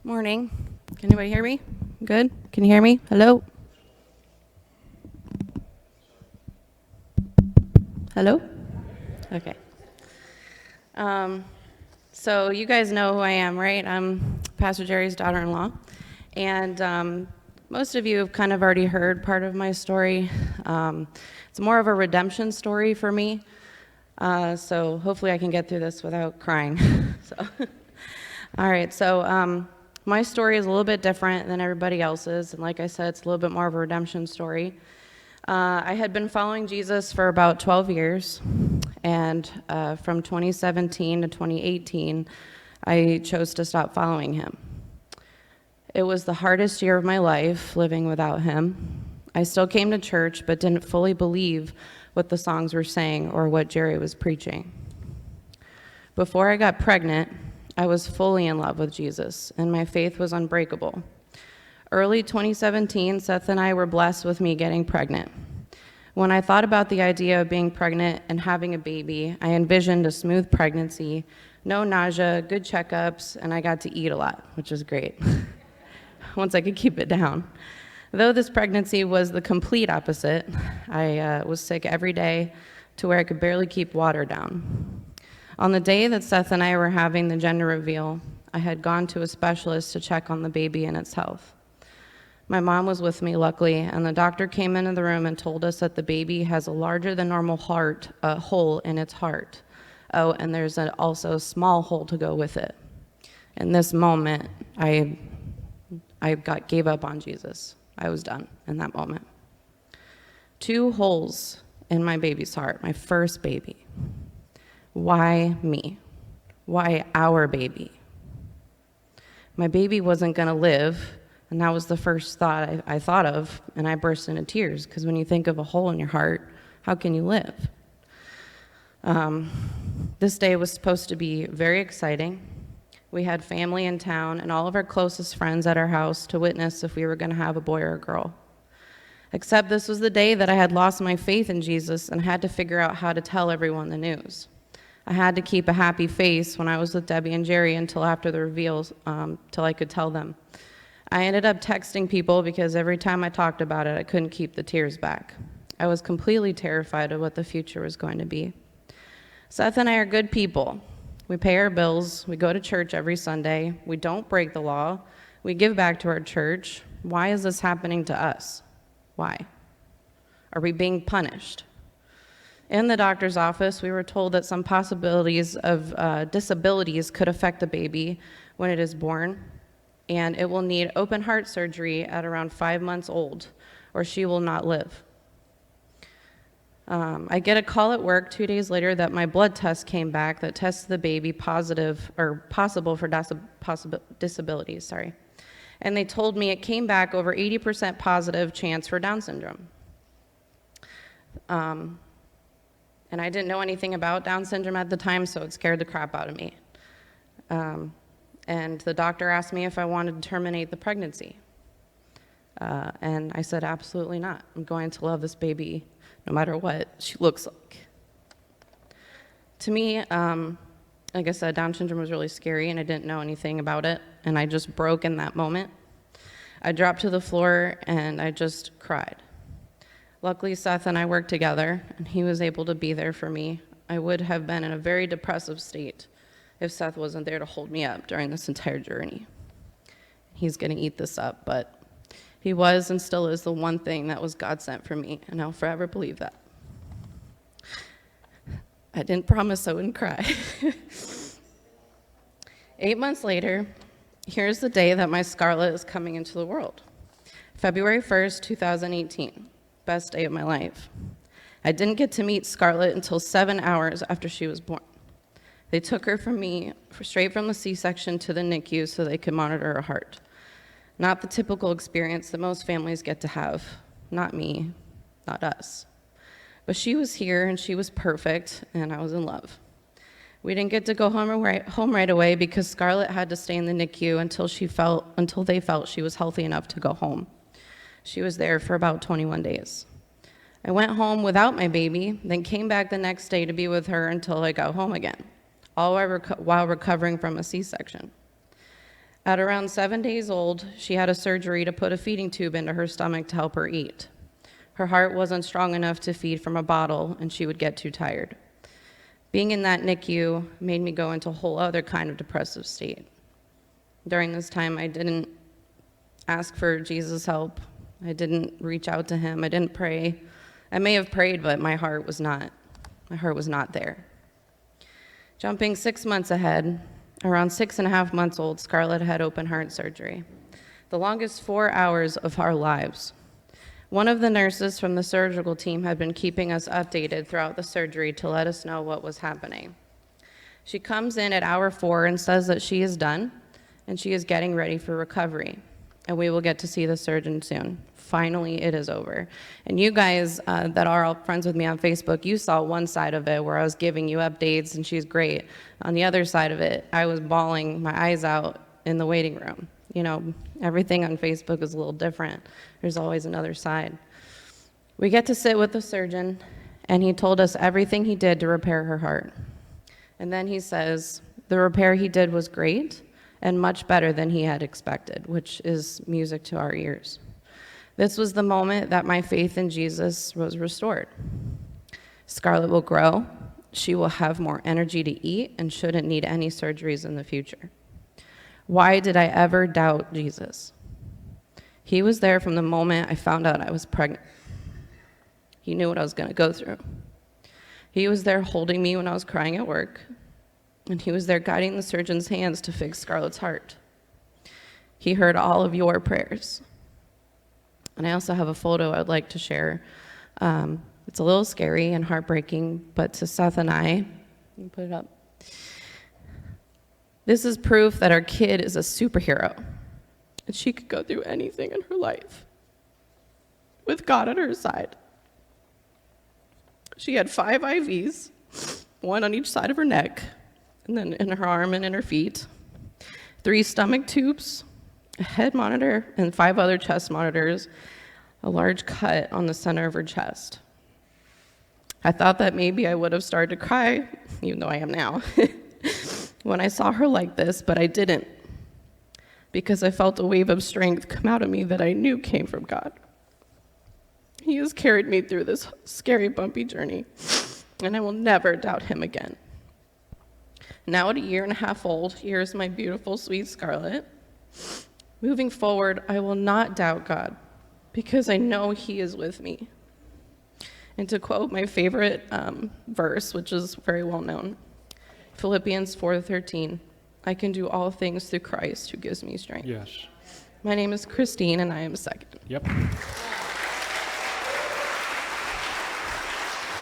Morning. Can anybody hear me? Good? Can you hear me? Hello? Hello? Okay. So you guys know who I am, right? I'm Pastor Jerry's daughter-in-law. And most of you have kind of already heard part of my story. It's more of a redemption story for me. So hopefully I can get through this without crying. All right, so my story is a little bit different than everybody else's. And like I said, it's a little bit more of a redemption story. I had been following Jesus for about 12 years, and from 2017 to 2018, I chose to stop following him. It was the hardest year of my life living without him. I still came to church, but didn't fully believe what the songs were saying or what Jerry was preaching. Before I got pregnant, I was fully in love with Jesus, and my faith was unbreakable. Early 2017, Seth and I were blessed with me getting pregnant. When I thought about the idea of being pregnant and having a baby, I envisioned a smooth pregnancy, no nausea, good checkups, and I got to eat a lot, which was great, once I could keep it down. Though this pregnancy was the complete opposite, I was sick every day to where I could barely keep water down. On the day that Seth and I were having the gender reveal, I had gone to a specialist to check on the baby and its health. My mom was with me, luckily, and the doctor came into the room and told us that the baby has a larger than normal hole in its heart. Oh, and there's also a small hole to go with it. In this moment, I gave up on Jesus. I was done in that moment. 2 holes in my baby's heart, my first baby. Why me? Why our baby? My baby wasn't going to live. And that was the first thought I thought of, and I burst into tears, because when you think of a hole in your heart, how can you live? This day was supposed to be very exciting. We had family in town and all of our closest friends at our house to witness if we were going to have a boy or a girl. Except this was the day that I had lost my faith in Jesus and had to figure out how to tell everyone the news. I had to keep a happy face when I was with Debbie and Jerry until after the reveals, till I could tell them. I ended up texting people because every time I talked about it, I couldn't keep the tears back. I was completely terrified of what the future was going to be. Seth and I are good people. We pay our bills. We go to church every Sunday. We don't break the law. We give back to our church. Why is this happening to us? Why? Are we being punished? In the doctor's office, we were told that some possibilities of disabilities could affect the baby when it is born, and it will need open heart surgery at around 5 months old, or she will not live. I get a call at work 2 days later that my blood test came back that tested the baby positive or possible for disabilities, And they told me it came back over 80% positive chance for Down syndrome. And I didn't know anything about Down syndrome at the time, so it scared the crap out of me. And the doctor asked me if I wanted to terminate the pregnancy. And I said, absolutely not. I'm going to love this baby no matter what she looks like. To me, like I said, Down syndrome was really scary, and I didn't know anything about it, and I just broke in that moment. I dropped to the floor, and I just cried. Luckily, Seth and I worked together, and he was able to be there for me. I would have been in a very depressive state if Seth wasn't there to hold me up during this entire journey. He's going to eat this up, but he was and still is the one thing that was God sent for me, and I'll forever believe that. I didn't promise I wouldn't cry. 8 months later, here's the day that my Scarlett is coming into the world. February 1st, 2018, best day of my life. I didn't get to meet Scarlett until 7 hours after she was born. They took her from me straight from the C-section to the NICU so they could monitor her heart. Not the typical experience that most families get to have. Not me, not us. But she was here, and she was perfect, and I was in love. We didn't get to go home right away because Scarlett had to stay in the NICU until they felt she was healthy enough to go home. She was there for about 21 days. I went home without my baby, then came back the next day to be with her until I got home again, all while recovering from a C-section. At around 7 days old, she had a surgery to put a feeding tube into her stomach to help her eat. Her heart wasn't strong enough to feed from a bottle, and she would get too tired. Being in that NICU made me go into a whole other kind of depressive state. During this time, I didn't ask for Jesus' help. I didn't reach out to him. I didn't pray. I may have prayed, but my heart was not there. Jumping 6 months ahead, around 6.5 months old, Scarlett had open heart surgery, the longest 4 hours of our lives. One of the nurses from the surgical team had been keeping us updated throughout the surgery to let us know what was happening. She comes in at hour 4 and says that she is done and she is getting ready for recovery, and we will get to see the surgeon soon. Finally, it is over. And you guys that are all friends with me on Facebook, you saw one side of it where I was giving you updates and she's great. On the other side of it, I was bawling my eyes out in the waiting room. You know, everything on Facebook is a little different. There's always another side. We get to sit with the surgeon, and he told us everything he did to repair her heart. And then he says, the repair he did was great and much better than he had expected, which is music to our ears. This was the moment that my faith in Jesus was restored. Scarlett will grow, she will have more energy to eat, and shouldn't need any surgeries in the future. Why did I ever doubt Jesus? He was there from the moment I found out I was pregnant. He knew what I was going to go through. He was there holding me when I was crying at work, and he was there guiding the surgeon's hands to fix Scarlett's heart. He heard all of your prayers. And I also have a photo I'd like to share. It's a little scary and heartbreaking, but to Seth and I, you put it up. This is proof that our kid is a superhero, and she could go through anything in her life with God at her side. She had 5 IVs, 1 on each side of her neck, and then in her arm and in her feet, 3 stomach tubes, a head monitor, and 5 other chest monitors, a large cut on the center of her chest. I thought that maybe I would have started to cry, even though I am now, when I saw her like this, but I didn't, because I felt a wave of strength come out of me that I knew came from God. He has carried me through this scary, bumpy journey, and I will never doubt him again. Now at 1.5 years old, here's my beautiful, sweet Scarlett. Moving forward, I will not doubt God, because I know he is with me. And to quote my favorite verse, which is very well known, Philippians 4:13, I can do all things through Christ who gives me strength. Yes. My name is Christine, and I am second. Yep.